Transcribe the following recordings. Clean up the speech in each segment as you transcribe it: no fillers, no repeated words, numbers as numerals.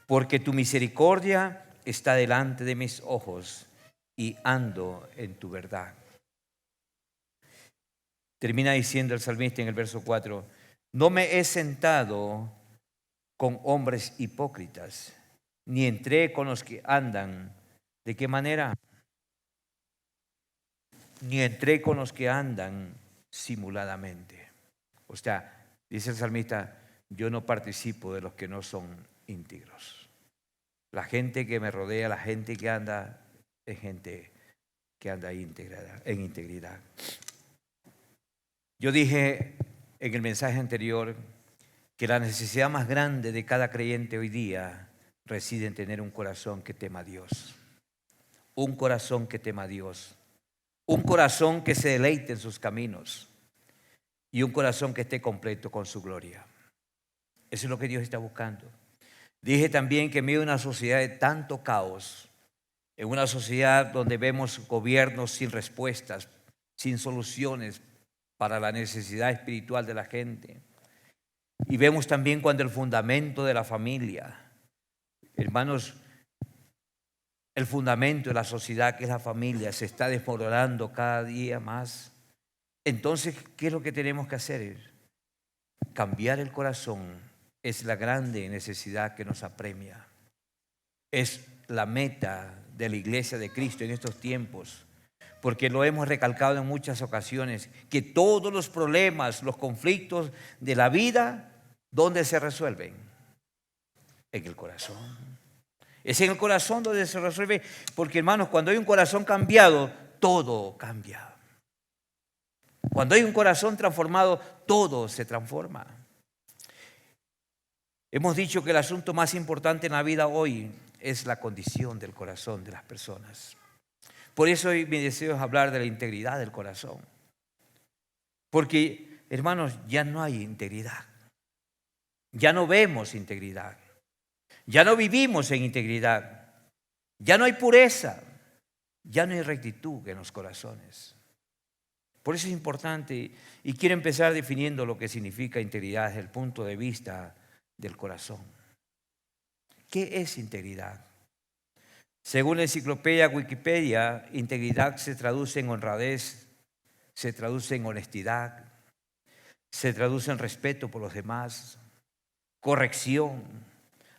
porque tu misericordia está delante de mis ojos y ando en tu verdad. Termina diciendo el salmista en el verso 4, no me he sentado con hombres hipócritas, ni entré con los que andan. ¿De qué manera? Ni entré con los que andan simuladamente. O sea, dice el salmista, yo no participo de los que no son íntegros. La gente que me rodea, la gente que anda, es gente que anda en integridad. Yo dije en el mensaje anterior que la necesidad más grande de cada creyente hoy día reside en tener un corazón que tema a Dios. Un corazón que tema a Dios. Un corazón que se deleite en sus caminos. Y un corazón que esté completo con su gloria. Eso es lo que Dios está buscando. Dije también que en medio de una sociedad de tanto caos, en una sociedad donde vemos gobiernos sin respuestas, sin soluciones para la necesidad espiritual de la gente, y vemos también cuando el fundamento de la familia, hermanos, el fundamento de la sociedad que es la familia se está desmoronando cada día más. Entonces, ¿qué es lo que tenemos que hacer? Cambiar el corazón es la grande necesidad que nos apremia. Es la meta de la iglesia de Cristo en estos tiempos, porque lo hemos recalcado en muchas ocasiones, que todos los problemas, los conflictos de la vida, ¿dónde se resuelven? En el corazón. Es en el corazón donde se resuelve, porque hermanos, cuando hay un corazón cambiado, todo cambia. Cuando hay un corazón transformado, todo se transforma. Hemos dicho que el asunto más importante en la vida hoy es la condición del corazón de las personas. Por eso hoy mi deseo es hablar de la integridad del corazón. Porque, hermanos, ya no hay integridad. Ya no vemos integridad. Ya no vivimos en integridad. Ya no hay pureza. Ya no hay rectitud en los corazones. Por eso es importante, y quiero empezar definiendo lo que significa integridad desde el punto de vista del corazón. ¿Qué es integridad? Según la enciclopedia Wikipedia, integridad se traduce en honradez, se traduce en honestidad, se traduce en respeto por los demás, corrección,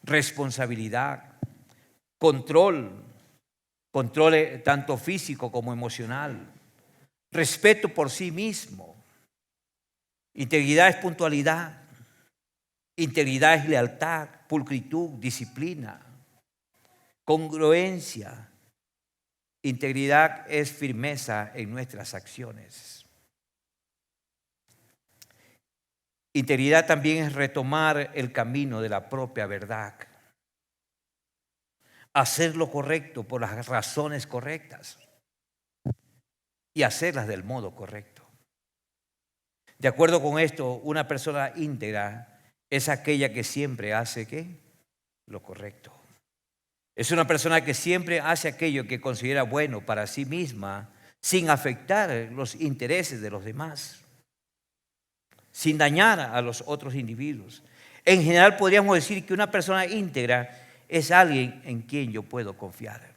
responsabilidad, control tanto físico como emocional, respeto por sí mismo. Integridad es puntualidad, integridad es lealtad, pulcritud, disciplina, congruencia. Integridad es firmeza en nuestras acciones. Integridad también es retomar el camino de la propia verdad. Hacer lo correcto por las razones correctas y hacerlas del modo correcto. De acuerdo con esto, una persona íntegra es aquella que siempre hace ¿qué? Lo correcto. Es una persona que siempre hace aquello que considera bueno para sí misma, sin afectar los intereses de los demás, sin dañar a los otros individuos. En general podríamos decir que una persona íntegra es alguien en quien yo puedo confiar,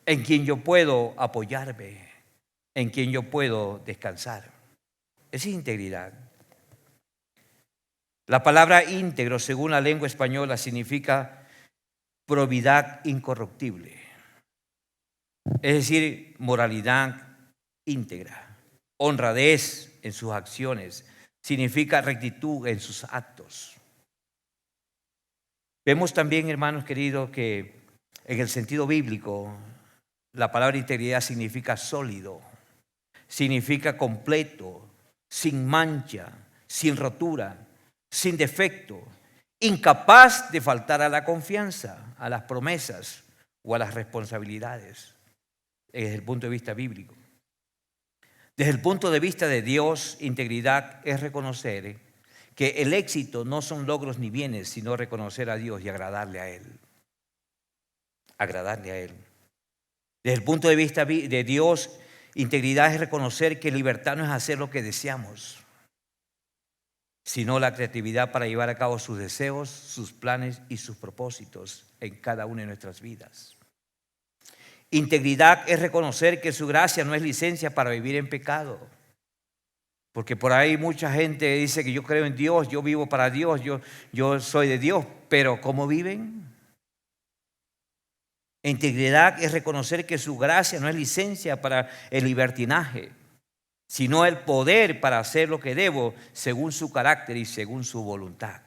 en quien yo puedo apoyarme, en quien yo puedo descansar. Esa es integridad. La palabra íntegro, según la lengua española, significa probidad incorruptible. Es decir, moralidad íntegra, honradez en sus acciones, significa rectitud en sus actos. Vemos también, hermanos queridos, que en el sentido bíblico, la palabra integridad significa sólido, significa completo, sin mancha, sin rotura, sin defecto, incapaz de faltar a la confianza, a las promesas o a las responsabilidades, desde el punto de vista bíblico. Desde el punto de vista de Dios, integridad es reconocer que el éxito no son logros ni bienes, sino reconocer a Dios y agradarle a Él. Agradarle a Él. Desde el punto de vista de Dios, integridad es reconocer que libertad no es hacer lo que deseamos, sino la creatividad para llevar a cabo sus deseos, sus planes y sus propósitos en cada una de nuestras vidas. Integridad es reconocer que su gracia no es licencia para vivir en pecado. Porque por ahí mucha gente dice que yo creo en Dios, yo vivo para Dios, yo soy de Dios, pero ¿cómo viven? Integridad es reconocer que su gracia no es licencia para el libertinaje, sino el poder para hacer lo que debo según su carácter y según su voluntad.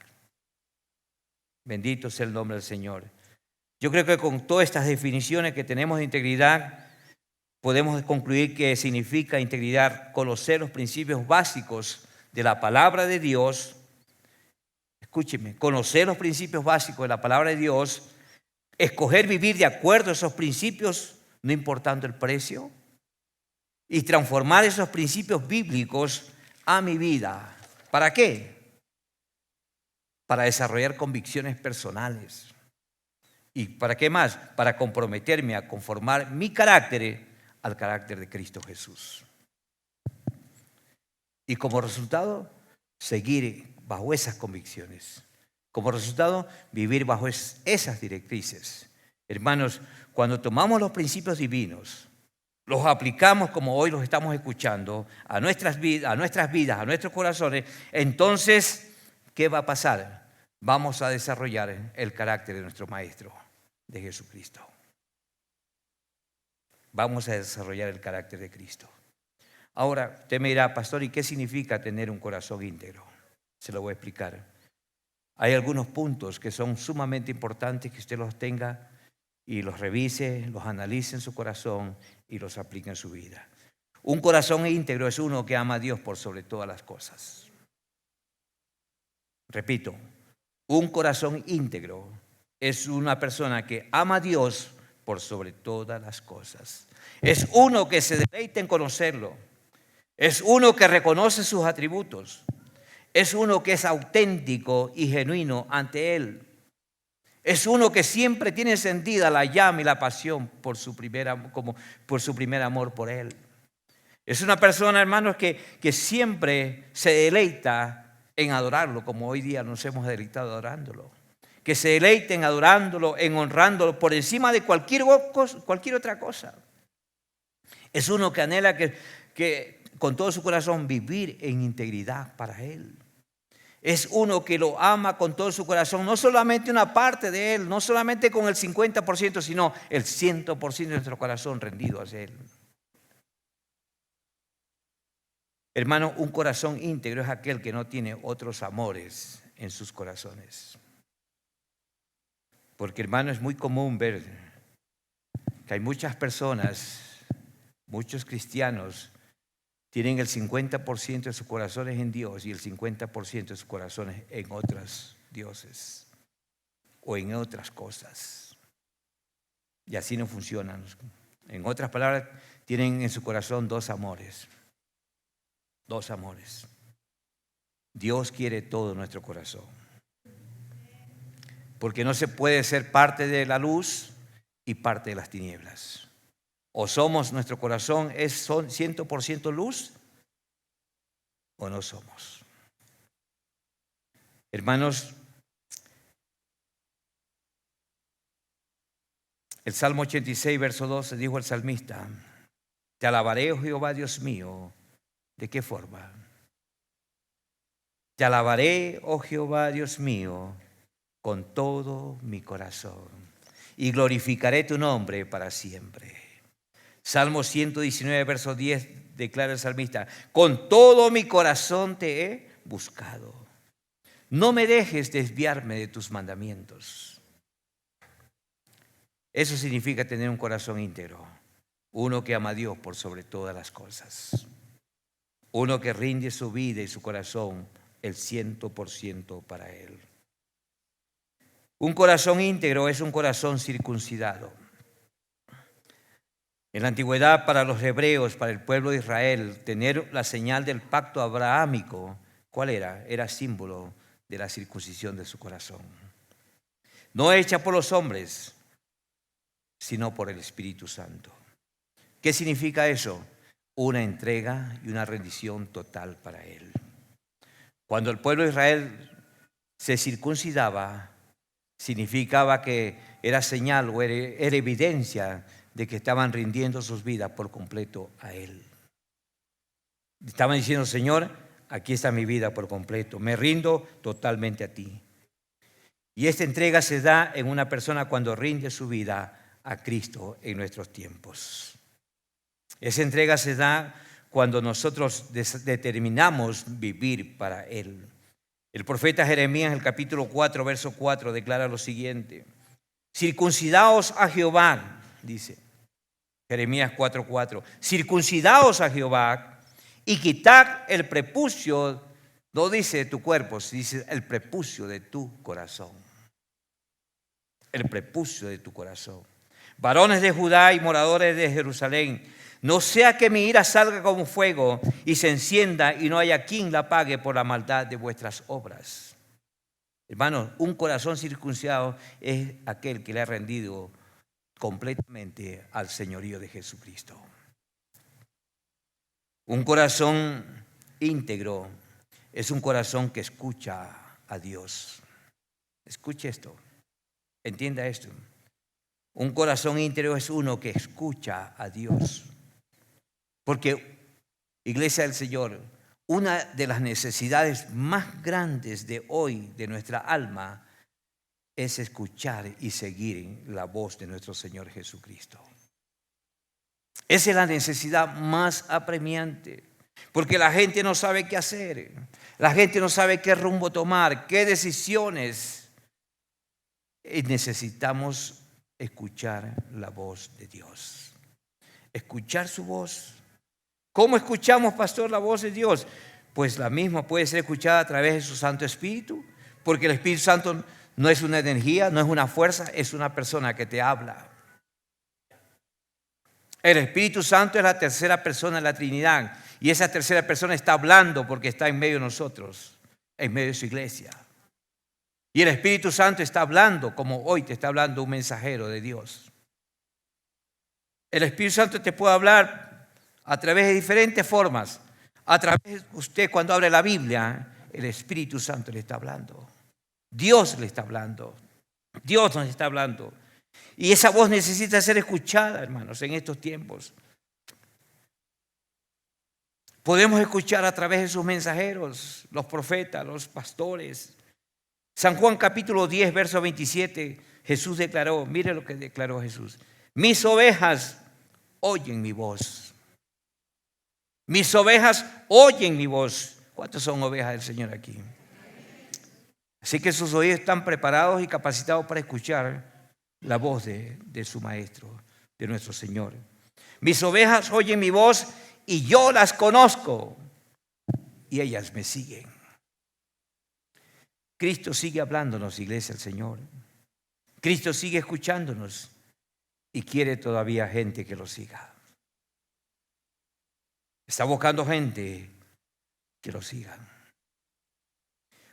Bendito sea el nombre del Señor. Yo creo que con todas estas definiciones que tenemos de integridad, podemos concluir que significa integridad conocer los principios básicos de la palabra de Dios. Escúcheme, conocer los principios básicos de la palabra de Dios, escoger vivir de acuerdo a esos principios, no importando el precio, y transformar esos principios bíblicos a mi vida. ¿Para qué? Para desarrollar convicciones personales. ¿Y para qué más? Para comprometerme a conformar mi carácter al carácter de Cristo Jesús. Y como resultado, seguir bajo esas convicciones. Como resultado, vivir bajo esas directrices. Hermanos, cuando tomamos los principios divinos, los aplicamos como hoy los estamos escuchando a nuestras vidas, a nuestros corazones, entonces, ¿qué va a pasar? Vamos a desarrollar el carácter de nuestro Maestro, de Jesucristo. Vamos a desarrollar el carácter de Cristo. Ahora, usted me dirá, pastor, ¿y qué significa tener un corazón íntegro? Se lo voy a explicar. Hay algunos puntos que son sumamente importantes que usted los tenga y los revise, los analice en su corazón y los aplique en su vida. Un corazón íntegro es uno que ama a Dios por sobre todas las cosas. Repito, un corazón íntegro es una persona que ama a Dios por sobre todas las cosas. Es uno que se deleita en conocerlo. Es uno que reconoce sus atributos. Es uno que es auténtico y genuino ante Él. Es uno que siempre tiene encendida la llama y la pasión por su primer amor por Él. Es una persona, hermanos, que siempre se deleita en adorarlo, como hoy día nos hemos deleitado adorándolo. Que se deleite en adorándolo, en honrándolo por encima de cualquier otra cosa. Es uno que anhela que con todo su corazón vivir en integridad para Él. Es uno que lo ama con todo su corazón, no solamente una parte de Él, no solamente con el 50%, sino el 100% de nuestro corazón rendido hacia Él. Hermano, un corazón íntegro es aquel que no tiene otros amores en sus corazones. Porque, hermano, es muy común ver que hay muchas personas, muchos cristianos, tienen el 50% de sus corazones en Dios y el 50% de sus corazones en otros dioses o en otras cosas. Y así no funcionan. En otras palabras, tienen en su corazón dos amores. Dos amores. Dios quiere todo nuestro corazón. Porque no se puede ser parte de la luz y parte de las tinieblas. O somos, nuestro corazón son 100% luz, o no somos. Hermanos, el Salmo 86, verso 12, dijo el salmista: te alabaré, oh Jehová, Dios mío. ¿De qué forma? Te alabaré, oh Jehová, Dios mío, con todo mi corazón, y glorificaré tu nombre para siempre. Salmo 119, verso 10, declara el salmista: con todo mi corazón te he buscado. No me dejes desviarme de tus mandamientos. Eso significa tener un corazón íntegro. Uno que ama a Dios por sobre todas las cosas. Uno que rinde su vida y su corazón el 100% para Él. Un corazón íntegro es un corazón circuncidado. En la antigüedad, para los hebreos, para el pueblo de Israel, tener la señal del pacto abrahámico, ¿cuál era? Era símbolo de la circuncisión de su corazón. No hecha por los hombres, sino por el Espíritu Santo. ¿Qué significa eso? Una entrega y una rendición total para Él. Cuando el pueblo de Israel se circuncidaba, significaba que era señal o era evidencia de que estaban rindiendo sus vidas por completo a Él. Estaban diciendo: Señor, aquí está mi vida por completo, me rindo totalmente a ti. Y esta entrega se da en una persona cuando rinde su vida a Cristo en nuestros tiempos. Esa entrega se da cuando nosotros determinamos vivir para Él. El profeta Jeremías, en el capítulo 4, verso 4, declara lo siguiente: circuncidaos a Jehová, dice Jeremías 4:4, circuncidaos a Jehová y quitad el prepucio, no dice de tu cuerpo, dice el prepucio de tu corazón. El prepucio de tu corazón. Varones de Judá y moradores de Jerusalén, no sea que mi ira salga como fuego y se encienda y no haya quien la apague por la maldad de vuestras obras. Hermanos, un corazón circuncidado es aquel que le ha rendido completamente al señorío de Jesucristo. Un corazón íntegro es un corazón que escucha a Dios. Escuche esto, entienda esto. Un corazón íntegro es uno que escucha a Dios. Porque, Iglesia del Señor, una de las necesidades más grandes de hoy de nuestra alma es escuchar y seguir la voz de nuestro Señor Jesucristo. Esa es la necesidad más apremiante, porque la gente no sabe qué hacer, la gente no sabe qué rumbo tomar, qué decisiones. Y necesitamos escuchar la voz de Dios, escuchar su voz. ¿Cómo escuchamos, pastor, la voz de Dios? Pues la misma puede ser escuchada a través de su Santo Espíritu, porque el Espíritu Santo no es una energía, no es una fuerza, es una persona que te habla. El Espíritu Santo es la tercera persona de la Trinidad, y esa tercera persona está hablando porque está en medio de nosotros, en medio de su iglesia. Y el Espíritu Santo está hablando como hoy te está hablando un mensajero de Dios. El Espíritu Santo te puede hablar a través de diferentes formas. A través de usted, cuando abre la Biblia, el Espíritu Santo le está hablando. Dios le está hablando. Dios nos está hablando. Y esa voz necesita ser escuchada, hermanos, en estos tiempos. Podemos escuchar a través de sus mensajeros, los profetas, los pastores. San Juan capítulo 10, verso 27, Jesús declaró, mire lo que declaró Jesús: mis ovejas oyen mi voz. Mis ovejas oyen mi voz. ¿Cuántos son ovejas del Señor aquí? Así que sus oídos están preparados y capacitados para escuchar la voz de su Maestro, de nuestro Señor. Mis ovejas oyen mi voz y yo las conozco y ellas me siguen. Cristo sigue hablándonos, iglesia del Señor. Cristo sigue escuchándonos y quiere todavía gente que lo siga. Está buscando gente que lo siga.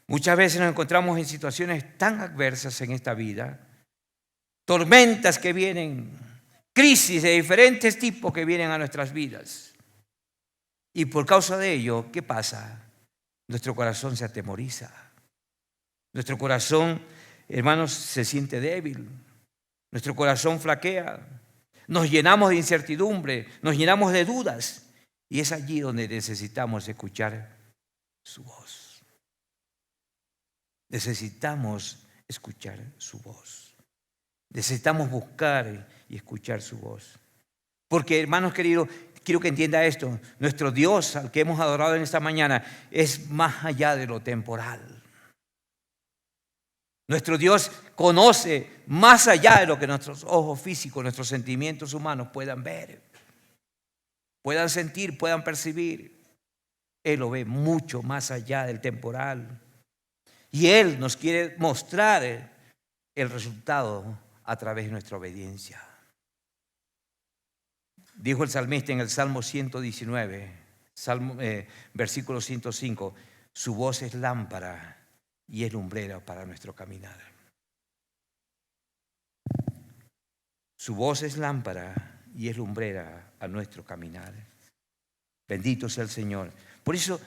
Muchas veces nos encontramos en situaciones tan adversas en esta vida, tormentas que vienen, crisis de diferentes tipos que vienen a nuestras vidas. Y por causa de ello, ¿qué pasa? Nuestro corazón se atemoriza. Nuestro corazón, hermanos, se siente débil. Nuestro corazón flaquea. Nos llenamos de incertidumbre, nos llenamos de dudas. Y es allí donde necesitamos escuchar su voz. Necesitamos escuchar su voz. Necesitamos buscar y escuchar su voz. Porque, hermanos queridos, quiero que entienda esto. Nuestro Dios, al que hemos adorado en esta mañana, es más allá de lo temporal. Nuestro Dios conoce más allá de lo que nuestros ojos físicos, nuestros sentimientos humanos puedan ver, puedan sentir, puedan percibir. Él lo ve mucho más allá del temporal. Y Él nos quiere mostrar el resultado a través de nuestra obediencia. Dijo el salmista en el Salmo 119, versículo 105, su voz es lámpara y es lumbrera para nuestro caminar. Su voz es lámpara y es lumbrera a nuestro caminar. Bendito sea el Señor. Por eso,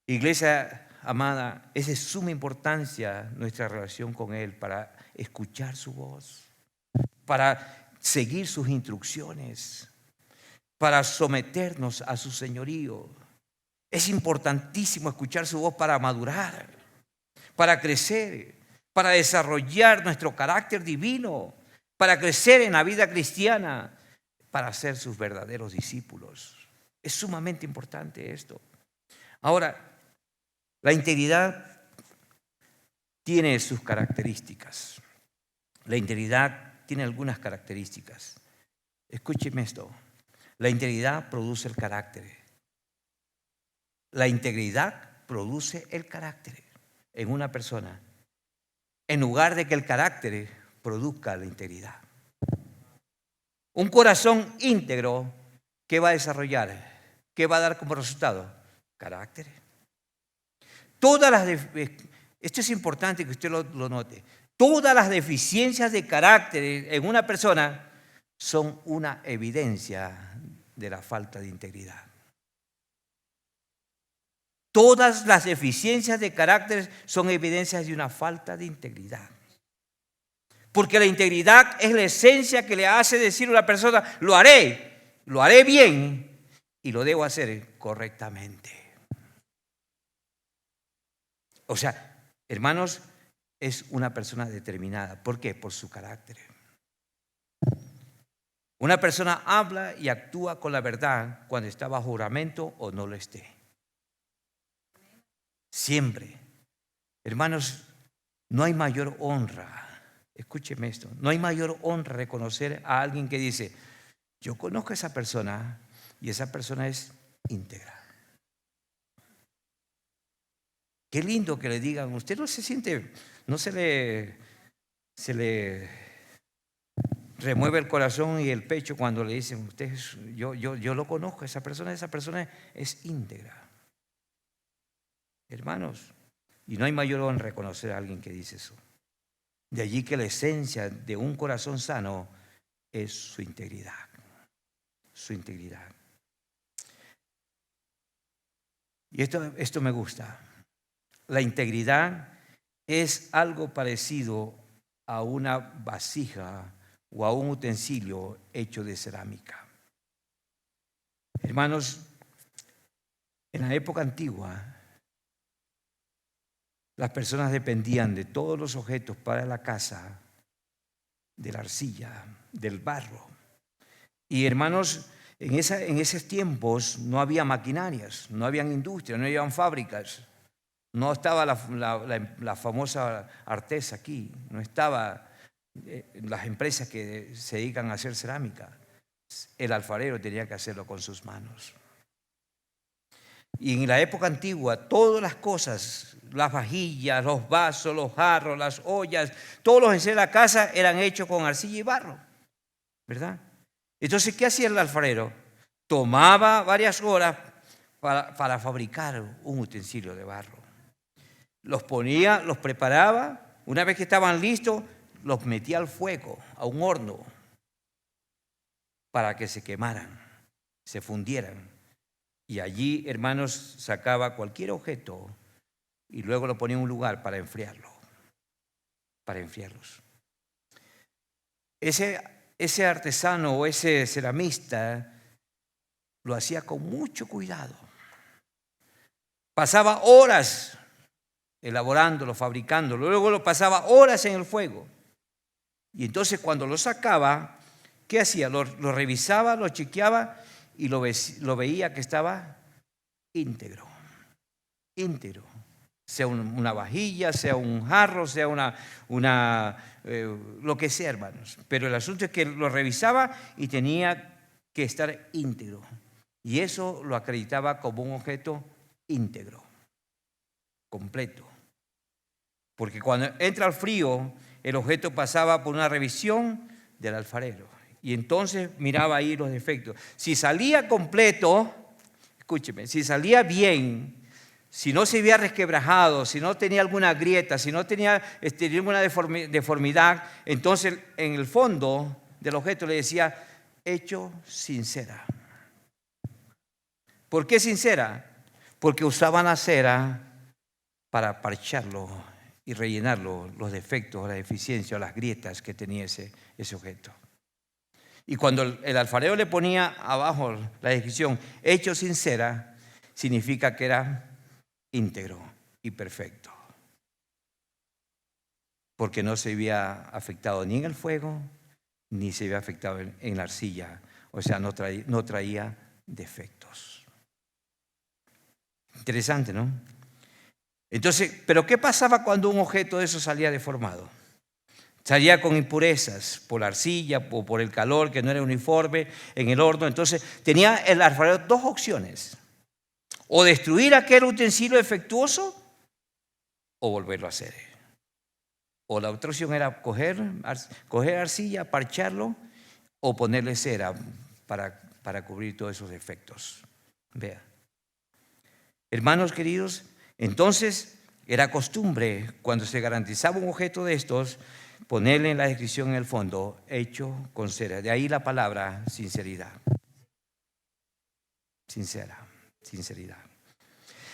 iglesia amada, es de suma importancia nuestra relación con Él para escuchar su voz, para seguir sus instrucciones, para someternos a su señorío. Es importantísimo escuchar su voz para madurar, para crecer, para desarrollar nuestro carácter divino, para crecer en la vida cristiana, para ser sus verdaderos discípulos. Es sumamente importante esto. Ahora, la integridad tiene sus características. La integridad tiene algunas características. Escúcheme esto. La integridad produce el carácter. La integridad produce el carácter en una persona, en lugar de que el carácter produzca la integridad. Un corazón íntegro, ¿qué va a desarrollar? ¿Qué va a dar como resultado? Carácter. Esto es importante que usted lo note. Todas las deficiencias de carácter en una persona son una evidencia de la falta de integridad. Todas las deficiencias de carácter son evidencias de una falta de integridad. Porque la integridad es la esencia que le hace decir a una persona, lo haré bien y lo debo hacer correctamente. O sea, hermanos, es una persona determinada. ¿Por qué? Por su carácter. Una persona habla y actúa con la verdad cuando está bajo juramento o no lo esté. Siempre. Hermanos, no hay mayor honra. Escúcheme esto. No hay mayor honra reconocer a alguien que dice, yo conozco a esa persona y esa persona es íntegra. Qué lindo que le digan, usted no se siente, no se le remueve el corazón y el pecho cuando le dicen, yo lo conozco, esa persona es íntegra. Hermanos, y no hay mayor honra reconocer a alguien que dice eso. De allí que la esencia de un corazón sano es su integridad. Su integridad. Y esto me gusta. La integridad es algo parecido a una vasija o a un utensilio hecho de cerámica. Hermanos, en la época antigua, las personas dependían de todos los objetos para la casa, de la arcilla, del barro. Y hermanos, en esos tiempos no había maquinarias, no habían industrias, no habían fábricas. No estaba la famosa Artesa aquí, no estaba las empresas que se dedican a hacer cerámica. El alfarero tenía que hacerlo con sus manos. Y en la época antigua, todas las cosas, las vajillas, los vasos, los jarros, las ollas, todos los enseres de la casa eran hechos con arcilla y barro, ¿verdad? Entonces, ¿qué hacía el alfarero? Tomaba varias horas para fabricar un utensilio de barro. Los ponía, los preparaba, una vez que estaban listos, los metía al fuego, a un horno, para que se quemaran, se fundieran. Y allí, hermanos, sacaba cualquier objeto y luego lo ponía en un lugar para enfriarlo, para enfriarlos. Ese artesano o ese ceramista lo hacía con mucho cuidado. Pasaba horas elaborándolo, fabricándolo, luego lo pasaba horas en el fuego. Y entonces cuando lo sacaba, ¿qué hacía? Lo revisaba, lo chequeaba y lo veía que estaba íntegro, íntegro. Sea una vajilla, sea un jarro, sea lo que sea, hermanos. Pero el asunto es que lo revisaba y tenía que estar íntegro. Y eso lo acreditaba como un objeto íntegro, completo. Porque cuando entra al frío, el objeto pasaba por una revisión del alfarero. Y entonces miraba ahí los defectos. Si salía completo, escúcheme, si salía bien, si no se había resquebrajado, si no tenía alguna grieta, si no tenía ninguna deformidad, entonces en el fondo del objeto le decía, hecho sin cera. ¿Por qué sin cera? Porque usaban la cera para parcharlo y rellenarlo, los defectos, las deficiencias, las grietas que tenía ese objeto. Y cuando el alfarero le ponía abajo la descripción hecho sin cera, significa que era íntegro y perfecto, porque no se había afectado ni en el fuego, ni se había afectado en la arcilla, o sea, no traía defectos. Interesante, ¿no? Entonces, ¿pero qué pasaba cuando un objeto de eso salía deformado? Salía con impurezas por la arcilla o por el calor, que no era uniforme en el horno. Entonces tenía el alfarero dos opciones: o destruir aquel utensilio defectuoso o volverlo a hacer. O la otra opción era coger arcilla, parcharlo o ponerle cera para cubrir todos esos defectos. Vea. Hermanos queridos, entonces era costumbre, cuando se garantizaba un objeto de estos, ponerle en la descripción en el fondo, hecho con cera. De ahí la palabra sinceridad. Sinceridad.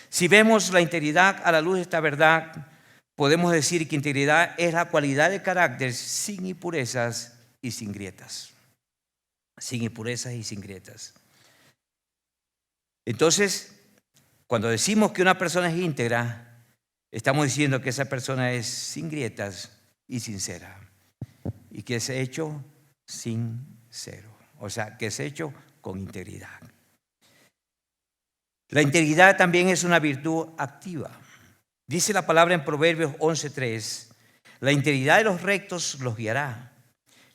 Si vemos la integridad a la luz de esta verdad, podemos decir que integridad es la cualidad de carácter sin impurezas y sin grietas. Sin impurezas y sin grietas. Entonces, cuando decimos que una persona es íntegra, estamos diciendo que esa persona es sin grietas y sincera, y que es hecho sincero, o sea, que es hecho con integridad. La integridad también es una virtud activa. Dice la palabra en Proverbios 11:3, la integridad de los rectos los guiará,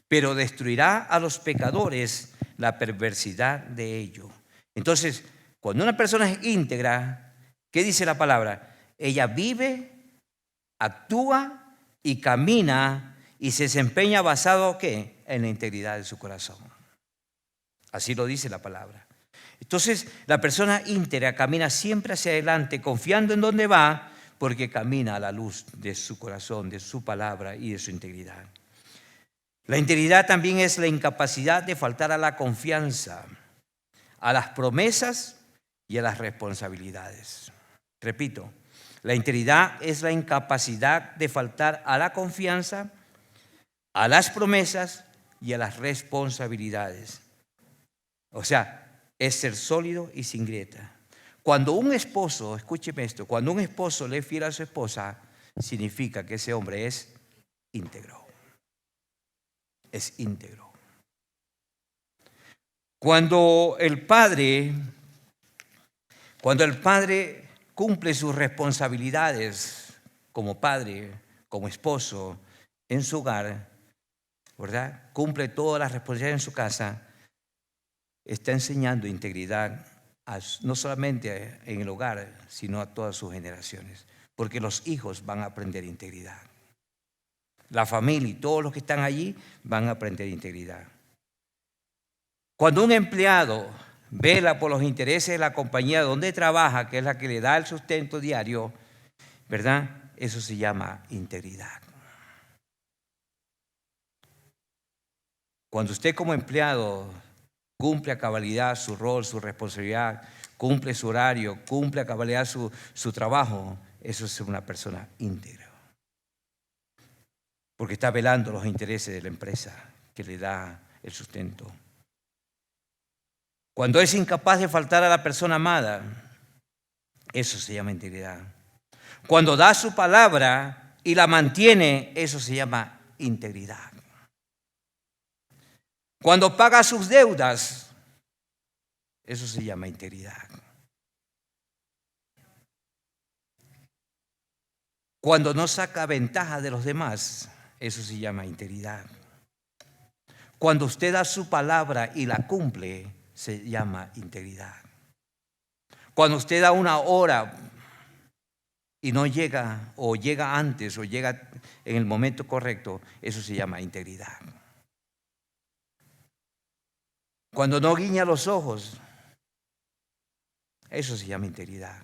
pero destruirá a los pecadores la perversidad de ellos. Entonces, cuando una persona es íntegra, ¿qué dice la palabra? Ella vive, actúa y camina y se desempeña basado ¿qué? En la integridad de su corazón. Así lo dice la palabra. Entonces, la persona íntegra camina siempre hacia adelante, confiando en dónde va, porque camina a la luz de su corazón, de su palabra y de su integridad. La integridad también es la incapacidad de faltar a la confianza, a las promesas y a las responsabilidades. Repito, la integridad es la incapacidad de faltar a la confianza, a las promesas y a las responsabilidades. O sea, es ser sólido y sin grieta. Cuando un esposo, escúcheme esto, cuando un esposo le es fiel a su esposa, significa que ese hombre es íntegro. Es íntegro. Cuando el padre cumple sus responsabilidades como padre, como esposo, en su hogar, ¿verdad? Cumple todas las responsabilidades en su casa, está enseñando integridad no solamente en el hogar, sino a todas sus generaciones, porque los hijos van a aprender integridad. La familia y todos los que están allí van a aprender integridad. Cuando un empleado vela por los intereses de la compañía donde trabaja, que es la que le da el sustento diario, ¿verdad? Eso se llama integridad. Cuando usted como empleado cumple a cabalidad su rol, su responsabilidad, cumple su horario, cumple a cabalidad su trabajo, eso es una persona íntegra. Porque está velando los intereses de la empresa que le da el sustento. Cuando es incapaz de faltar a la persona amada, eso se llama integridad. Cuando da su palabra y la mantiene, eso se llama integridad. Cuando paga sus deudas, eso se llama integridad. Cuando no saca ventaja de los demás, eso se llama integridad. Cuando usted da su palabra y la cumple, se llama integridad. Cuando usted da una hora y no llega, o llega antes, o llega en el momento correcto, eso se llama integridad. Cuando no guiña los ojos, eso se llama integridad.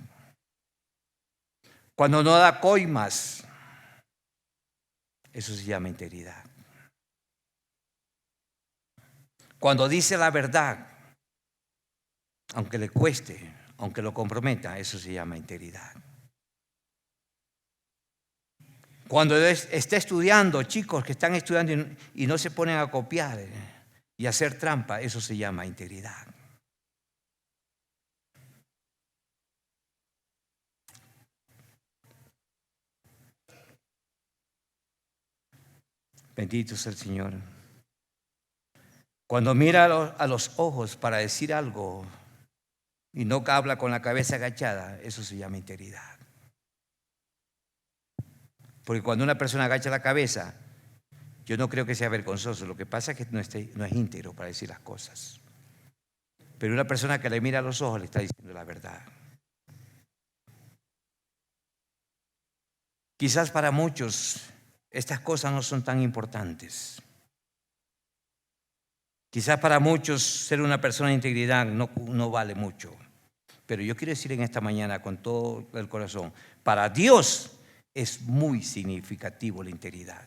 Cuando no da coimas, eso se llama integridad. Cuando dice la verdad, aunque le cueste, aunque lo comprometa, eso se llama integridad. Cuando está estudiando, chicos que están estudiando y no se ponen a copiar y a hacer trampa, eso se llama integridad. Bendito sea el Señor. Cuando mira a los ojos para decir algo y no habla con la cabeza agachada, eso se llama integridad. Porque cuando una persona agacha la cabeza, yo no creo que sea vergonzoso. Lo que pasa es que no es íntegro para decir las cosas. Pero una persona que le mira a los ojos le está diciendo la verdad. Quizás para muchos estas cosas no son tan importantes. Quizás para muchos ser una persona de integridad no vale mucho. Pero yo quiero decir en esta mañana con todo el corazón, para Dios es muy significativo la integridad.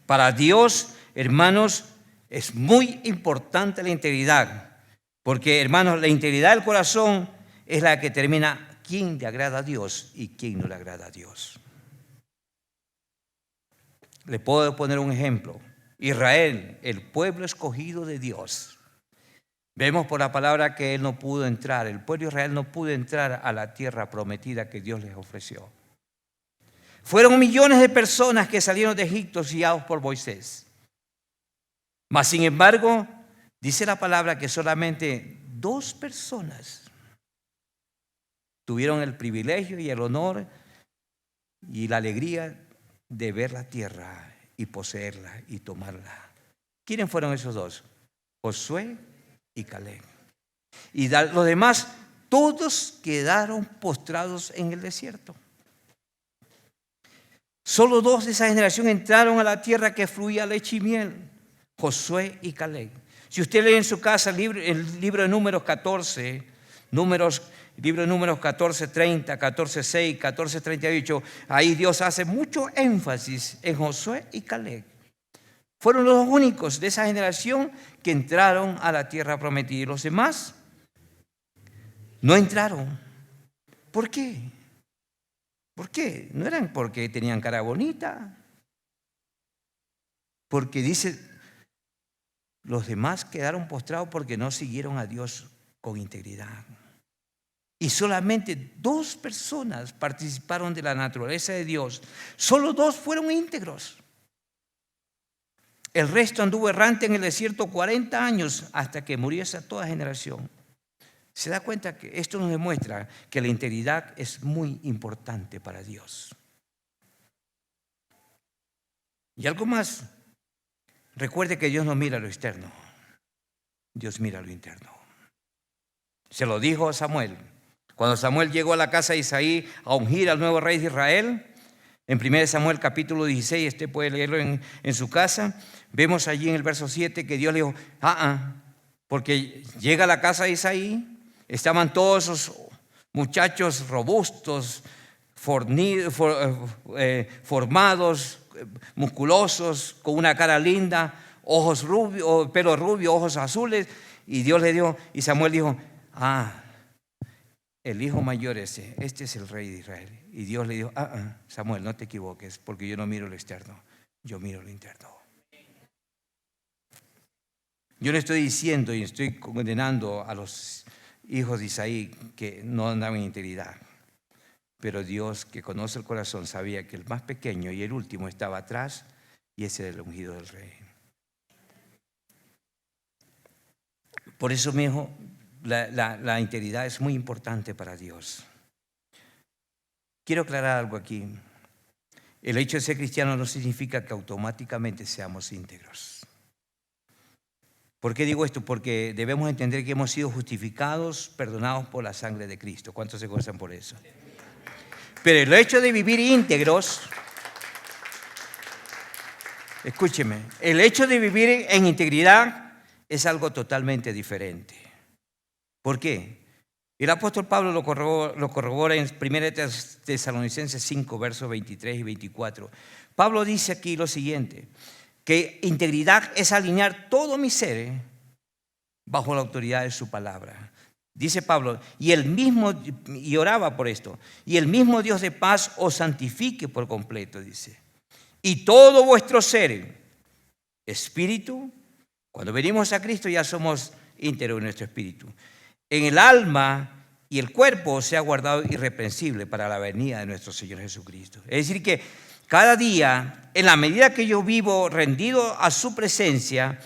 Para Dios, hermanos, es muy importante la integridad. Porque, hermanos, la integridad del corazón es la que determina quién le agrada a Dios y quién no le agrada a Dios. Le puedo poner un ejemplo. Israel, el pueblo escogido de Dios. Vemos por la palabra que él no pudo entrar. El pueblo de Israel no pudo entrar a la tierra prometida que Dios les ofreció. Fueron millones de personas que salieron de Egipto guiados por Moisés. Mas, sin embargo, dice la palabra que solamente 2 personas tuvieron el privilegio y el honor y la alegría de ver la tierra y poseerla y tomarla. ¿Quiénes fueron esos 2? Josué y Caleb. Y los demás, todos quedaron postrados en el desierto. Solo 2 de esa generación entraron a la tierra que fluía leche y miel, Josué y Caleb. Si usted lee en su casa el libro de Números 14, libro de Números 14:30, 14:6, 14:38, ahí Dios hace mucho énfasis en Josué y Caleb. Fueron los únicos de esa generación que entraron a la tierra prometida. Y los demás no entraron. ¿Por qué? ¿Por qué? No eran porque tenían cara bonita. Porque dice, los demás quedaron postrados porque no siguieron a Dios con integridad. Y solamente 2 personas participaron de la naturaleza de Dios. Solo 2 fueron íntegros. El resto anduvo errante en el desierto 40 años hasta que murió esa toda generación. Se da cuenta que esto nos demuestra que la integridad es muy importante para Dios. Y algo más, recuerde que Dios no mira lo externo, Dios mira lo interno. Se lo dijo a Samuel. Cuando Samuel llegó a la casa de Isaí a ungir al nuevo rey de Israel, en 1 Samuel capítulo 16, usted puede leerlo en su casa, vemos allí en el verso 7 que Dios le dijo, porque llega a la casa de Isaí, estaban todos esos muchachos robustos, formados, musculosos, con una cara linda, ojos rubios, pelo rubio, ojos azules, y Dios le dio, y Samuel dijo, el hijo mayor este es el rey de Israel. Y Dios le dijo, Samuel, no te equivoques, porque yo no miro lo externo, yo miro lo interno. Yo le estoy diciendo y estoy condenando a los hijos de Isaí que no andaban en integridad. Pero Dios, que conoce el corazón, sabía que el más pequeño y el último estaba atrás, y ese era el ungido del rey. Por eso, mi hijo, la integridad es muy importante para Dios. Quiero aclarar algo aquí. El hecho de ser cristiano no significa que automáticamente seamos íntegros. ¿Por qué digo esto? Porque debemos entender que hemos sido justificados, perdonados por la sangre de Cristo. ¿Cuántos se gozan por eso? Pero el hecho de vivir íntegros, escúcheme, el hecho de vivir en integridad es algo totalmente diferente. ¿Por qué? El apóstol Pablo lo corrobora en 1 Tesalonicenses 5, versos 23 y 24. Pablo dice aquí lo siguiente, que integridad es alinear todo mi ser bajo la autoridad de su palabra. Dice Pablo, y oraba por esto, y el mismo Dios de paz os santifique por completo, dice. Y todo vuestro ser, espíritu, cuando venimos a Cristo ya somos íntegros en nuestro espíritu. En el alma y el cuerpo sea guardado irreprensible para la venida de nuestro Señor Jesucristo. Es decir que cada día, en la medida que yo vivo rendido a su presencia,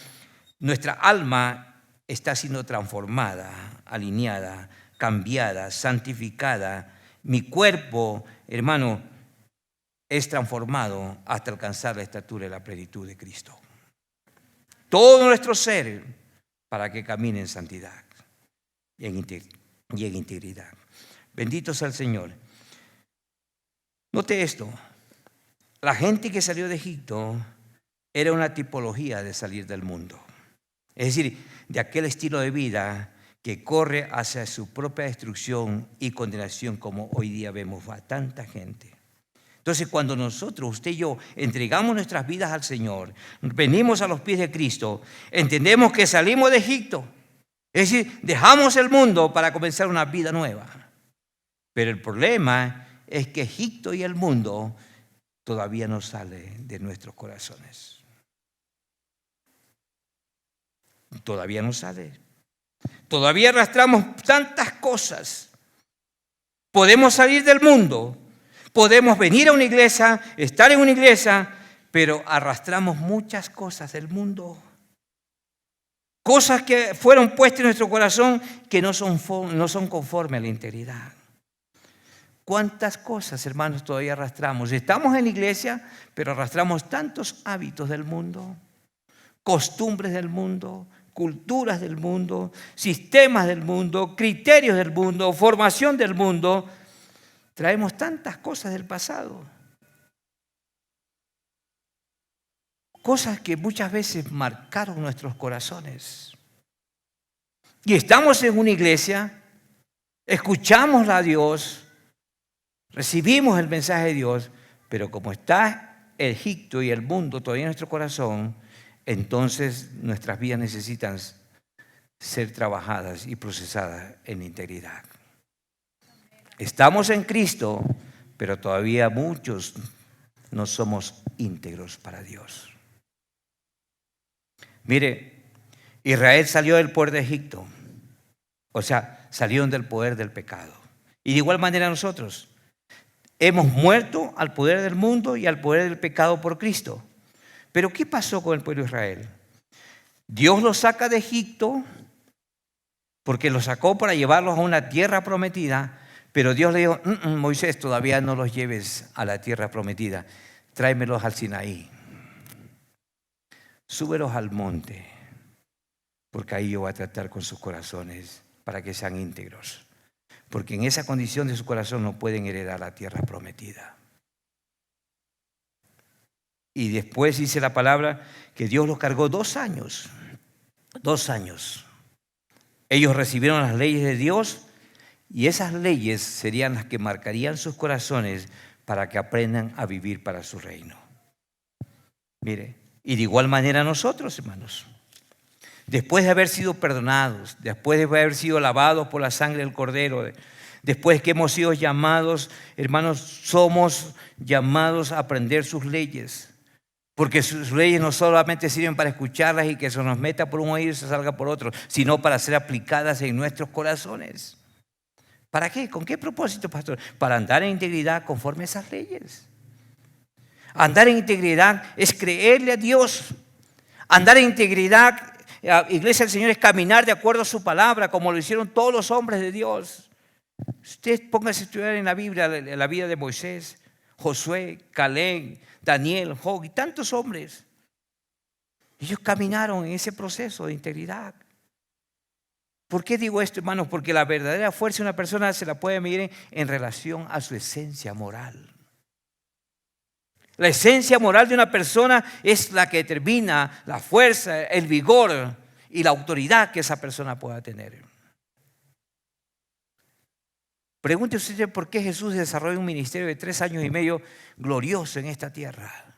nuestra alma está siendo transformada, alineada, cambiada, santificada. Mi cuerpo, hermano, es transformado hasta alcanzar la estatura y la plenitud de Cristo. Todo nuestro ser para que camine en santidad y en integridad. Bendito sea el Señor. Note esto. La gente que salió de Egipto era una tipología de salir del mundo. Es decir, de aquel estilo de vida que corre hacia su propia destrucción y condenación, como hoy día vemos a tanta gente. Entonces, cuando nosotros, usted y yo, entregamos nuestras vidas al Señor, venimos a los pies de Cristo, entendemos que salimos de Egipto. Es decir, dejamos el mundo para comenzar una vida nueva. Pero el problema es que Egipto y el mundo todavía no salen de nuestros corazones. Todavía no sale. Todavía arrastramos tantas cosas. Podemos salir del mundo, podemos venir a una iglesia, estar en una iglesia, pero arrastramos muchas cosas del mundo. Cosas que fueron puestas en nuestro corazón que no son conformes a la integridad. ¿Cuántas cosas, hermanos, todavía arrastramos? Estamos en la iglesia, pero arrastramos tantos hábitos del mundo, costumbres del mundo, culturas del mundo, sistemas del mundo, criterios del mundo, formación del mundo. Traemos tantas cosas del pasado. Cosas que muchas veces marcaron nuestros corazones. Y estamos en una iglesia, escuchamos a Dios, recibimos el mensaje de Dios, pero como está Egipto y el mundo todavía en nuestro corazón, entonces nuestras vidas necesitan ser trabajadas y procesadas en integridad. Estamos en Cristo, pero todavía muchos no somos íntegros para Dios. Mire, Israel salió del poder de Egipto, o sea, salieron del poder del pecado. Y de igual manera nosotros hemos muerto al poder del mundo y al poder del pecado por Cristo. Pero ¿qué pasó con el pueblo de Israel? Dios los saca de Egipto porque los sacó para llevarlos a una tierra prometida, pero Dios le dijo, Moisés, todavía no los lleves a la tierra prometida, tráemelos al Sinaí. Súbelos al monte, porque ahí yo voy a tratar con sus corazones para que sean íntegros. Porque en esa condición de su corazón no pueden heredar la tierra prometida. Y después dice la palabra que Dios los cargó 2 años. 2 años. Ellos recibieron las leyes de Dios y esas leyes serían las que marcarían sus corazones para que aprendan a vivir para su reino. Mire, y de igual manera nosotros, hermanos, después de haber sido perdonados, después de haber sido lavados por la sangre del Cordero, después que hemos sido llamados, hermanos, somos llamados a aprender sus leyes. Porque sus leyes no solamente sirven para escucharlas y que se nos meta por un oído y se salga por otro, sino para ser aplicadas en nuestros corazones. ¿Para qué? ¿Con qué propósito, pastor? Para andar en integridad conforme a esas leyes. Andar en integridad es creerle a Dios. Andar en integridad, iglesia del Señor, es caminar de acuerdo a su palabra, como lo hicieron todos los hombres de Dios. Usted póngase a estudiar en la Biblia la vida de Moisés, Josué, Caleb, Daniel, Job y tantos hombres. Ellos caminaron en ese proceso de integridad. ¿Por qué digo esto, hermanos? Porque la verdadera fuerza de una persona se la puede medir en relación a su esencia moral. La esencia moral de una persona es la que determina la fuerza, el vigor y la autoridad que esa persona pueda tener. Pregunte usted por qué Jesús desarrolló un ministerio de 3 años y medio glorioso en esta tierra.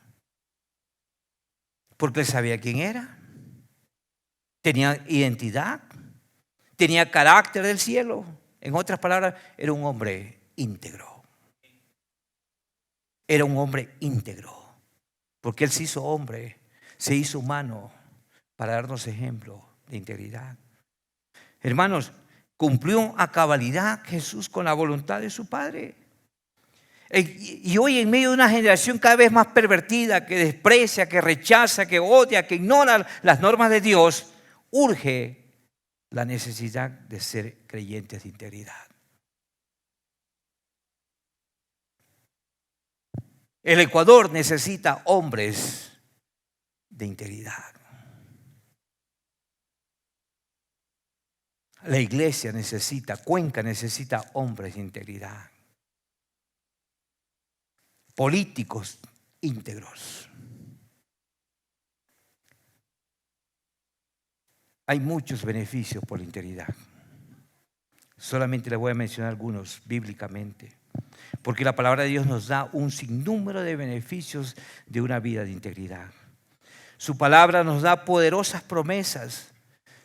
Porque él sabía quién era, tenía identidad, tenía carácter del cielo. En otras palabras, era un hombre íntegro. Era un hombre íntegro, porque Él se hizo hombre, se hizo humano para darnos ejemplo de integridad. Hermanos, cumplió a cabalidad Jesús con la voluntad de su Padre. Y hoy, en medio de una generación cada vez más pervertida, que desprecia, que rechaza, que odia, que ignora las normas de Dios, urge la necesidad de ser creyentes de integridad. El Ecuador necesita hombres de integridad. La iglesia necesita, Cuenca necesita hombres de integridad. Políticos íntegros. Hay muchos beneficios por la integridad. Solamente les voy a mencionar algunos bíblicamente, porque la palabra de Dios nos da un sinnúmero de beneficios de una vida de integridad. Su palabra nos da poderosas promesas.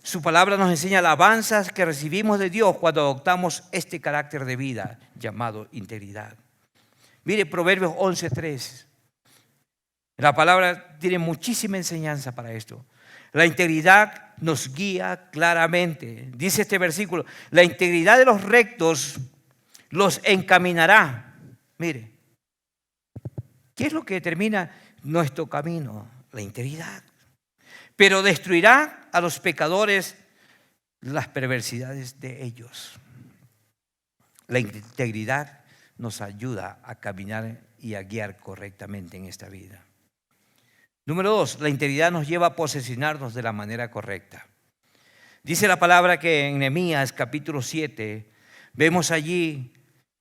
Su palabra nos enseña alabanzas que recibimos de Dios cuando adoptamos este carácter de vida llamado integridad. Mire Proverbios 11:3. La palabra tiene muchísima enseñanza para esto. La integridad nos guía claramente. Dice este versículo: la integridad de los rectos los encaminará. Mire, ¿qué es lo que determina nuestro camino? La integridad. Pero destruirá a los pecadores las perversidades de ellos. La integridad nos ayuda a caminar y a guiar correctamente en esta vida. Número 2, la integridad nos lleva a posesionarnos de la manera correcta. Dice la palabra que en Nehemías capítulo 7, vemos allí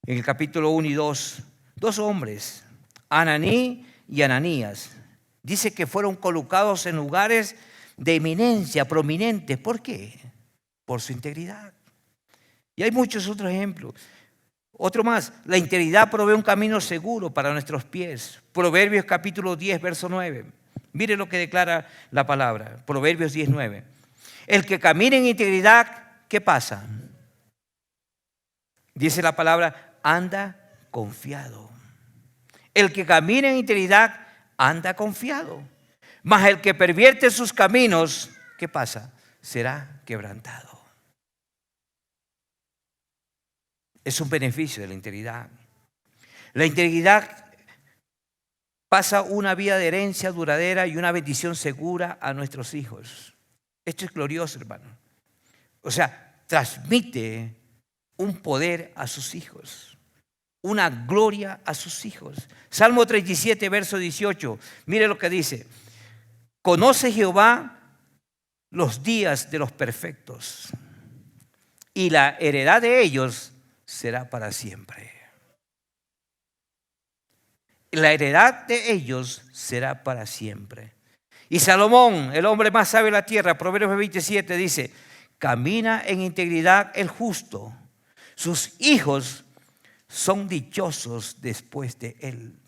en el capítulo 1 y 2, dos hombres, Ananí y Ananías. Dice que fueron colocados en lugares de eminencia, prominentes. ¿Por qué? Por su integridad. Y hay muchos otros ejemplos. Otro más, la integridad provee un camino seguro para nuestros pies. Proverbios capítulo 10, verso 9. Mire lo que declara la palabra, Proverbios 10, 9. El que camina en integridad, ¿qué pasa? Dice la palabra, anda confiado. El que camina en integridad, anda confiado. Mas el que pervierte sus caminos, ¿qué pasa? Será quebrantado. Es un beneficio de la integridad. La integridad pasa una vida de herencia duradera y una bendición segura a nuestros hijos. Esto es glorioso, hermano. O sea, transmite un poder a sus hijos, una gloria a sus hijos. Salmo 37, verso 18. Mire lo que dice. Conoce Jehová los días de los perfectos, y la heredad de ellos será para siempre. La heredad de ellos será para siempre. Y Salomón, el hombre más sabio de la tierra, Proverbios 27, dice: camina en integridad el justo, sus hijos son dichosos después de él.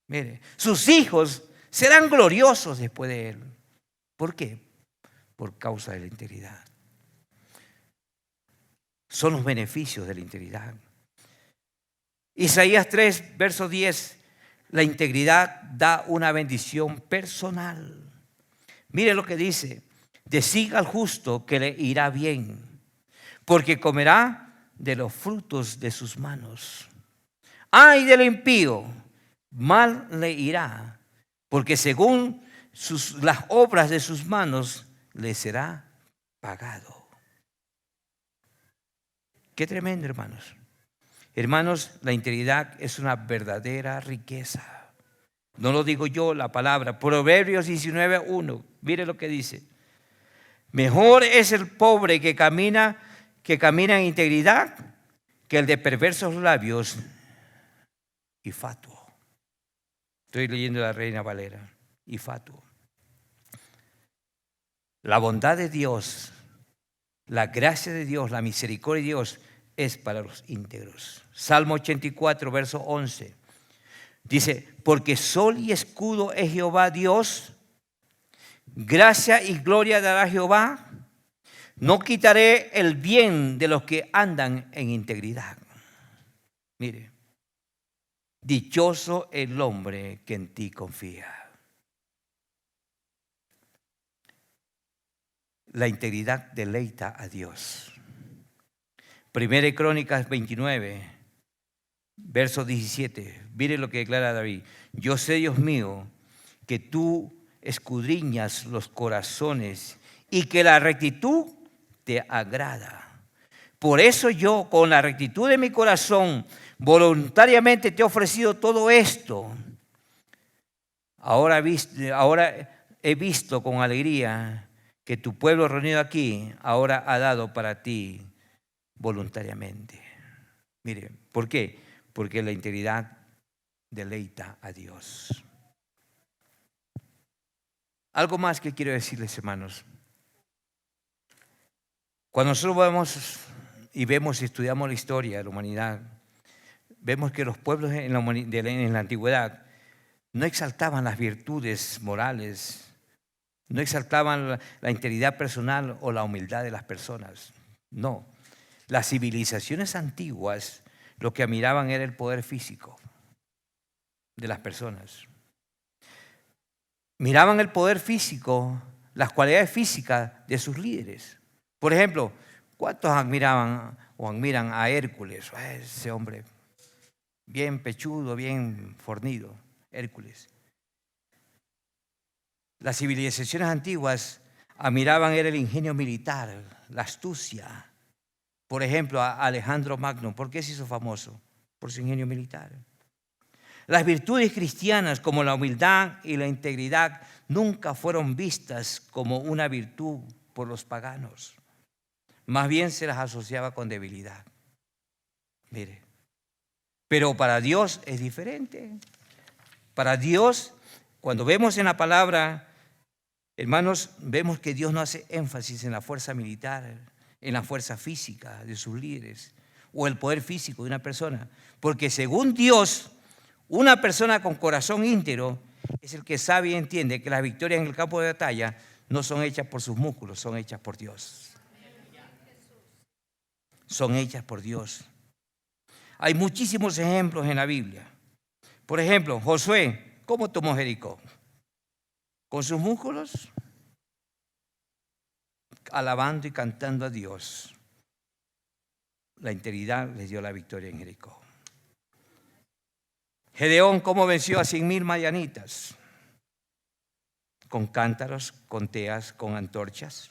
Mire, sus hijos serán gloriosos después de él. ¿Por qué? Por causa de la integridad. Son los beneficios de la integridad. Isaías 3, verso 10. La integridad da una bendición personal. Mire lo que dice: decid al justo que le irá bien, porque comerá de los frutos de sus manos. Ay del impío, mal le irá, porque según las obras de sus manos le será pagado. Qué tremendo, hermanos. Hermanos, la integridad es una verdadera riqueza. No lo digo yo, la palabra. Proverbios 19, 1. Mire lo que dice. Mejor es el pobre que camina en integridad que el de perversos labios y fatuo. Estoy leyendo la Reina Valera. Y fatuo. La bondad de Dios, la gracia de Dios, la misericordia de Dios es para los íntegros. Salmo 84, verso 11. Dice: porque sol y escudo es Jehová Dios, gracia y gloria dará Jehová, No quitaré el bien de los que andan en integridad. Mire, dichoso el hombre que en ti confía. La integridad deleita a Dios. Primera de Crónicas 29, verso 17. Mire lo que declara David. Yo sé, Dios mío, que tú escudriñas los corazones y que la rectitud te agrada. Por eso yo, con la rectitud de mi corazón, voluntariamente te he ofrecido todo esto. Ahora he visto con alegría que tu pueblo reunido aquí ahora ha dado para ti voluntariamente. Mire, ¿por qué? Porque la integridad deleita a Dios. Algo más que quiero decirles, hermanos. Cuando nosotros vamos y vemos y estudiamos la historia de la humanidad, vemos que los pueblos en la antigüedad no exaltaban las virtudes morales, no exaltaban la integridad personal o la humildad de las personas. No. Las civilizaciones antiguas lo que admiraban era el poder físico de las personas. Miraban el poder físico, las cualidades físicas de sus líderes. Por ejemplo, ¿cuántos admiraban o admiran a Hércules? Ese hombre bien pechudo, bien fornido, Hércules. Las civilizaciones antiguas admiraban era el ingenio militar, la astucia. Por ejemplo, a Alejandro Magno, ¿por qué se hizo famoso? Por su ingenio militar. Las virtudes cristianas como la humildad y la integridad nunca fueron vistas como una virtud por los paganos. Más bien se las asociaba con debilidad. Mire, pero para Dios es diferente. Para Dios, cuando vemos en la palabra, hermanos, vemos que Dios no hace énfasis en la fuerza militar, en la fuerza física de sus líderes o el poder físico de una persona. Porque según Dios, una persona con corazón íntegro es el que sabe y entiende que las victorias en el campo de batalla no son hechas por sus músculos, son hechas por Dios. Son hechas por Dios. Hay muchísimos ejemplos en la Biblia. Por ejemplo, Josué, ¿cómo tomó Jericó? ¿Con sus músculos? Alabando y cantando a Dios. La integridad les dio la victoria en Jericó. Gedeón, ¿cómo venció a 100,000 madianitas? Con cántaros, con teas, con antorchas,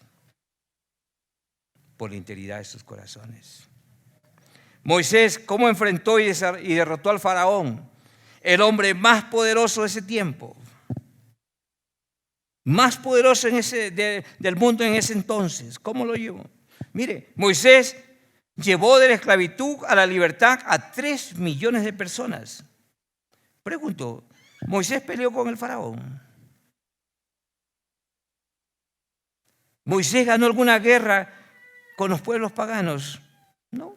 por la integridad de sus corazones. Moisés, ¿cómo enfrentó y derrotó al faraón? El hombre más poderoso de ese tiempo, más poderoso del mundo en ese entonces. ¿Cómo lo llevó? Mire, Moisés llevó de la esclavitud a la libertad a 3 millones de personas. Pregunto, ¿Moisés peleó con el faraón? ¿Moisés ganó alguna guerra con los pueblos paganos? No.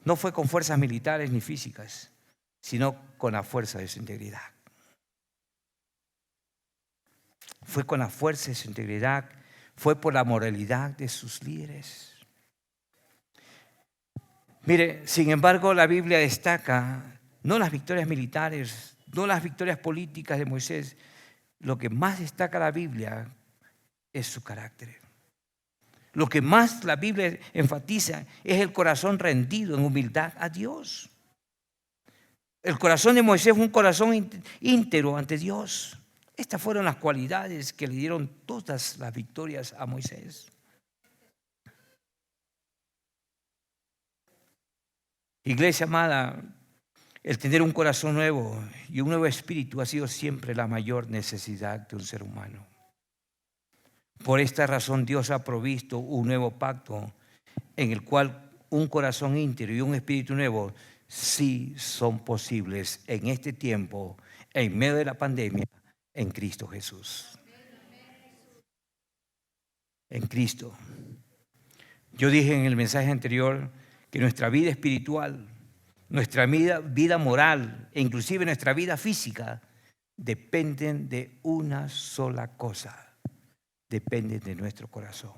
No fue con fuerzas militares ni físicas, sino con la fuerza de su integridad. Fue con la fuerza de su integridad, fue por la moralidad de sus líderes. Mire, sin embargo, la Biblia destaca no las victorias militares, no las victorias políticas de Moisés. Lo que más destaca la Biblia es su carácter. Lo que más la Biblia enfatiza es el corazón rendido en humildad a Dios. El corazón de Moisés fue un corazón íntegro ante Dios. Estas fueron las cualidades que le dieron todas las victorias a Moisés. Iglesia amada, el tener un corazón nuevo y un nuevo espíritu ha sido siempre la mayor necesidad de un ser humano. Por esta razón Dios ha provisto un nuevo pacto en el cual un corazón íntegro y un espíritu nuevo sí son posibles en este tiempo, en medio de la pandemia, en Cristo Jesús. En Cristo. Yo dije en el mensaje anterior que nuestra vida espiritual, nuestra vida moral e inclusive nuestra vida física dependen de una sola cosa: dependen de nuestro corazón.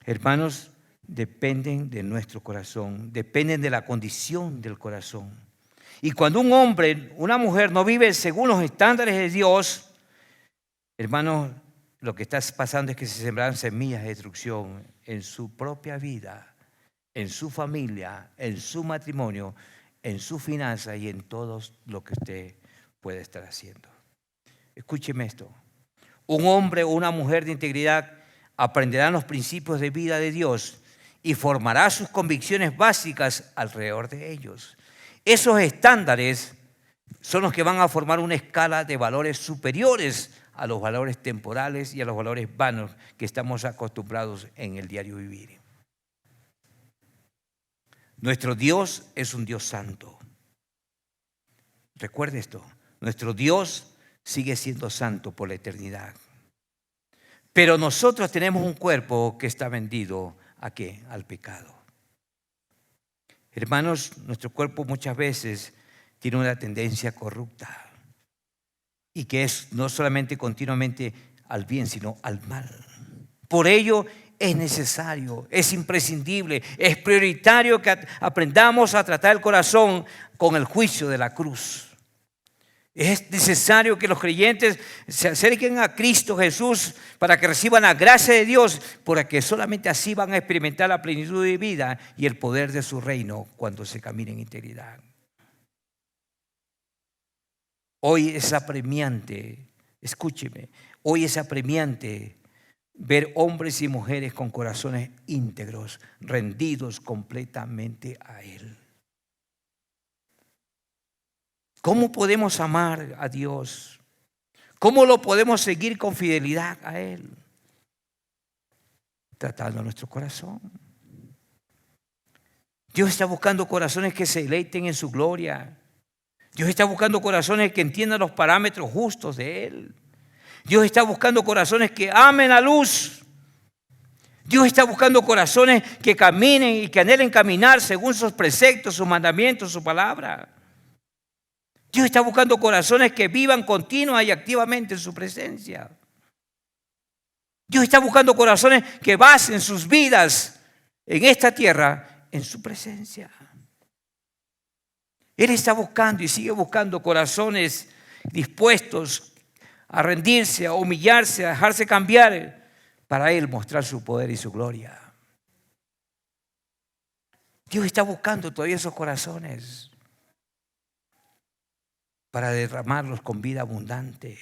Hermanos, dependen de nuestro corazón, dependen de la condición del corazón. Y cuando un hombre, una mujer no vive según los estándares de Dios, hermanos, lo que está pasando es que se sembraron semillas de destrucción en su propia vida, en su familia, en su matrimonio, en su finanza y en todo lo que usted puede estar haciendo. Escúcheme esto. Un hombre o una mujer de integridad aprenderán los principios de vida de Dios y formará sus convicciones básicas alrededor de ellos. Esos estándares son los que van a formar una escala de valores superiores a los valores temporales y a los valores vanos que estamos acostumbrados en el diario vivir. Nuestro Dios es un Dios santo. Recuerde esto, nuestro Dios sigue siendo santo por la eternidad. Pero nosotros tenemos un cuerpo que está vendido ¿a qué? Al pecado. Hermanos, nuestro cuerpo muchas veces tiene una tendencia corrupta y que es no solamente continuamente al bien, sino al mal. Por ello es necesario, es imprescindible, es prioritario que aprendamos a tratar el corazón con el juicio de la cruz. Es necesario que los creyentes se acerquen a Cristo Jesús para que reciban la gracia de Dios, porque solamente así van a experimentar la plenitud de vida y el poder de su reino cuando se camine en integridad. Hoy es apremiante, escúcheme, hoy es apremiante ver hombres y mujeres con corazones íntegros, rendidos completamente a Él. ¿Cómo podemos amar a Dios? ¿Cómo lo podemos seguir con fidelidad a Él? Tratando nuestro corazón. Dios está buscando corazones que se deleiten en su gloria. Dios está buscando corazones que entiendan los parámetros justos de Él. Dios está buscando corazones que amen la luz. Dios está buscando corazones que caminen y que anhelen caminar según sus preceptos, sus mandamientos, su palabra. Dios está buscando corazones que vivan continua y activamente en su presencia. Dios está buscando corazones que basen sus vidas en esta tierra en su presencia. Él está buscando y sigue buscando corazones dispuestos a rendirse, a humillarse, a dejarse cambiar para Él mostrar su poder y su gloria. Dios está buscando todavía esos corazones para derramarlos con vida abundante.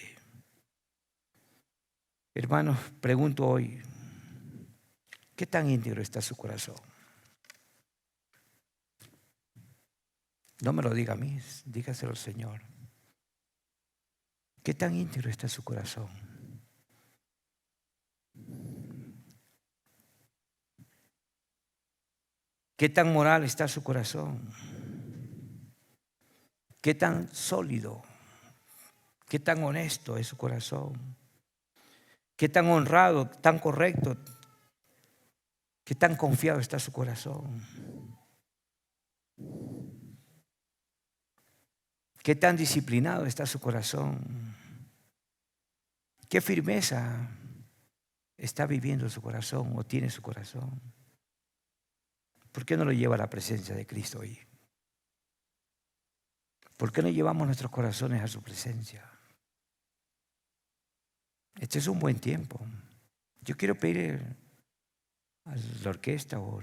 Hermanos, pregunto hoy, ¿qué tan íntegro está su corazón? No me lo diga a mí, dígaselo al Señor. ¿Qué tan íntegro está su corazón? ¿Qué tan moral está su corazón? ¿Qué tan sólido? ¿Qué tan honesto es su corazón? ¿Qué tan honrado, tan correcto? ¿Qué tan confiado está su corazón? ¿Qué tan disciplinado está su corazón? ¿Qué firmeza está viviendo su corazón o tiene su corazón? ¿Por qué no lo lleva a la presencia de Cristo hoy? ¿Por qué no llevamos nuestros corazones a su presencia? Este es un buen tiempo. Yo quiero pedir a la orquesta o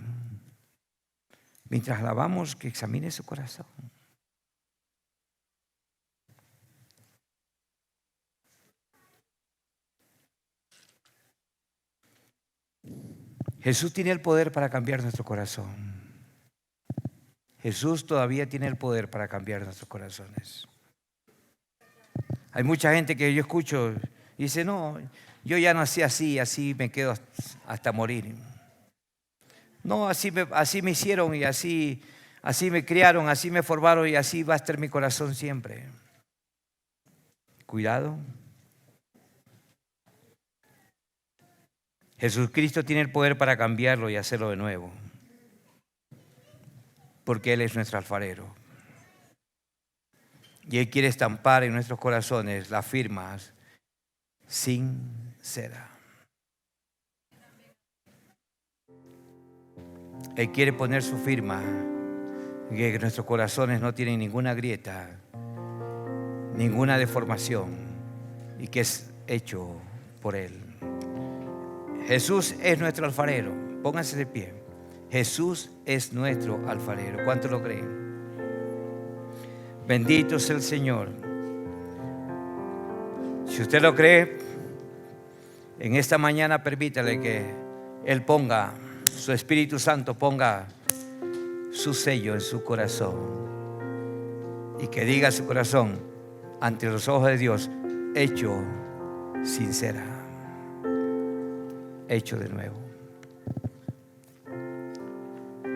mientras alabamos que examine su corazón. Jesús tiene el poder para cambiar nuestro corazón. Jesús todavía tiene el poder para cambiar nuestros corazones. Hay mucha gente que yo escucho y dice, no, yo ya nací así, así me quedo hasta morir. No, así me hicieron y así me criaron, así me formaron y así va a estar mi corazón siempre. Cuidado. Jesucristo tiene el poder para cambiarlo y hacerlo de nuevo, porque Él es nuestro alfarero. Y Él quiere estampar en nuestros corazones las firmas sincera. Él quiere poner su firma, que nuestros corazones no tienen ninguna grieta, ninguna deformación, y que es hecho por Él. Jesús es nuestro alfarero. Pónganse de pie. Jesús es nuestro alfarero. ¿Cuántos lo creen? Bendito sea el Señor. Si usted lo cree, en esta mañana permítale que Él ponga, su Espíritu Santo ponga su sello en su corazón, y que diga su corazón ante los ojos de Dios: hecho sincera, hecho de nuevo.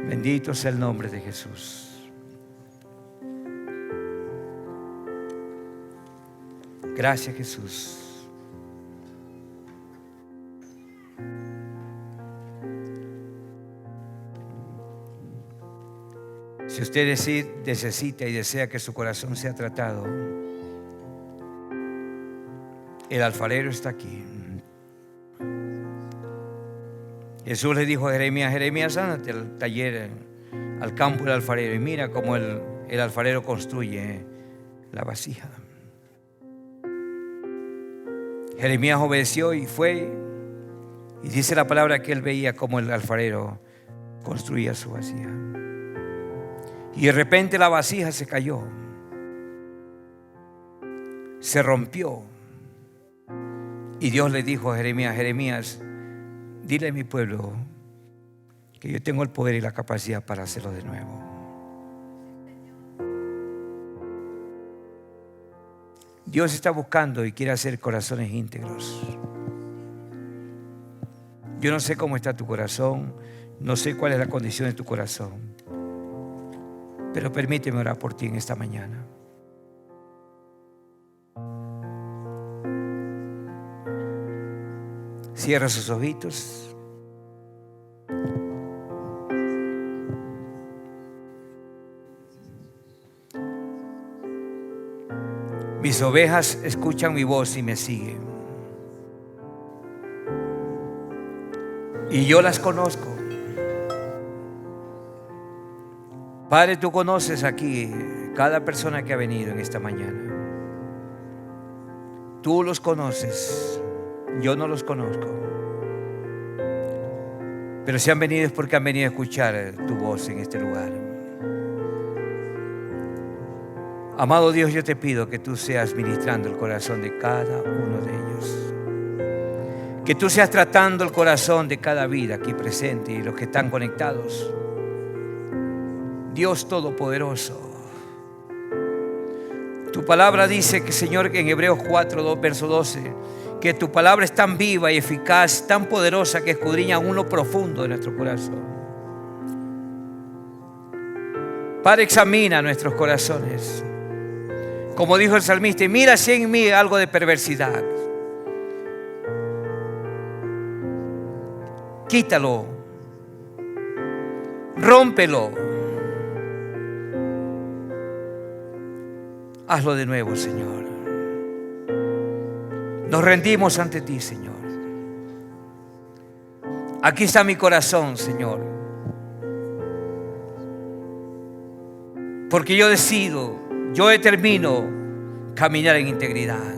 Bendito sea el nombre de Jesús. Gracias, Jesús. Si usted necesita y desea que su corazón sea tratado, el alfarero está aquí. Jesús le dijo a Jeremías: Jeremías, ándate al taller, al campo del alfarero, y mira cómo el alfarero construye la vasija. Jeremías obedeció y fue, y dice la palabra que él veía cómo el alfarero construía su vasija. Y de repente la vasija se cayó, se rompió, y Dios le dijo a Jeremías: Jeremías, dile a mi pueblo que yo tengo el poder y la capacidad para hacerlo de nuevo. Dios está buscando y quiere hacer corazones íntegros. Yo no sé cómo está tu corazón, no sé cuál es la condición de tu corazón, pero permíteme orar por ti en esta mañana. Cierra sus ojitos. Mis ovejas escuchan mi voz y me siguen, y yo las conozco. Padre, tú conoces aquí cada persona que ha venido en esta mañana. Tú los conoces, yo no los conozco, pero si han venido es porque han venido a escuchar tu voz en este lugar. Amado Dios, yo te pido que tú seas ministrando el corazón de cada uno de ellos, que tú seas tratando el corazón de cada vida aquí presente y los que están conectados. Dios Todopoderoso, tu palabra dice que, Señor, que en Hebreos 4, verso 12, que tu palabra es tan viva y eficaz, tan poderosa, que escudriña aún lo profundo de nuestro corazón. Padre, examina nuestros corazones. Como dijo el salmista: mira si en mí algo de perversidad. Quítalo, rómpelo, hazlo de nuevo, Señor. Nos rendimos ante ti, Señor. Aquí está mi corazón, Señor, porque yo decido, yo determino caminar en integridad.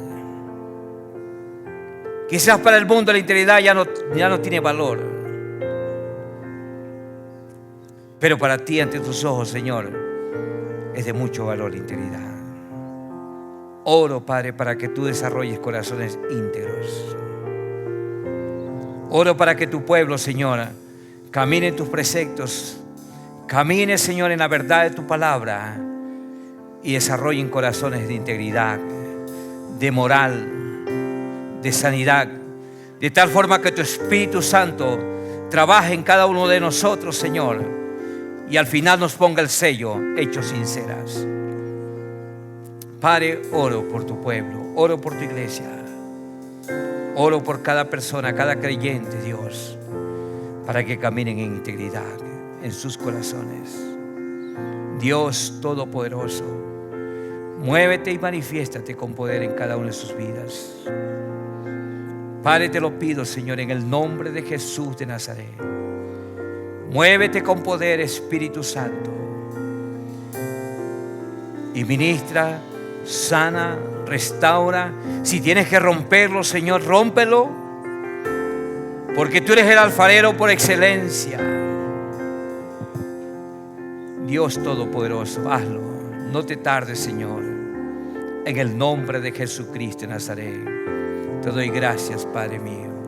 Quizás para el mundo la integridad ya no tiene valor, pero para ti, ante tus ojos, Señor, es de mucho valor la integridad. Oro, Padre, para que tú desarrolles corazones íntegros. Oro para que tu pueblo, Señor, camine en tus preceptos, camine, Señor, en la verdad de tu palabra, y desarrollen corazones de integridad, de moral, de sanidad, de tal forma que tu Espíritu Santo trabaje en cada uno de nosotros, Señor, y al final nos ponga el sello: hechos sinceras. Padre, oro por tu pueblo, oro por tu iglesia, oro por cada persona, cada creyente, Dios, para que caminen en integridad en sus corazones. Dios Todopoderoso, muévete y manifiéstate con poder en cada una de sus vidas. Padre, te lo pido, Señor, en el nombre de Jesús de Nazaret. Muévete con poder, Espíritu Santo, y ministra, sana, restaura. Si tienes que romperlo, Señor, rómpelo, porque tú eres el alfarero por excelencia. Dios Todopoderoso, hazlo. No te tardes, Señor. En el nombre de Jesucristo de Nazaret, te doy gracias, Padre mío.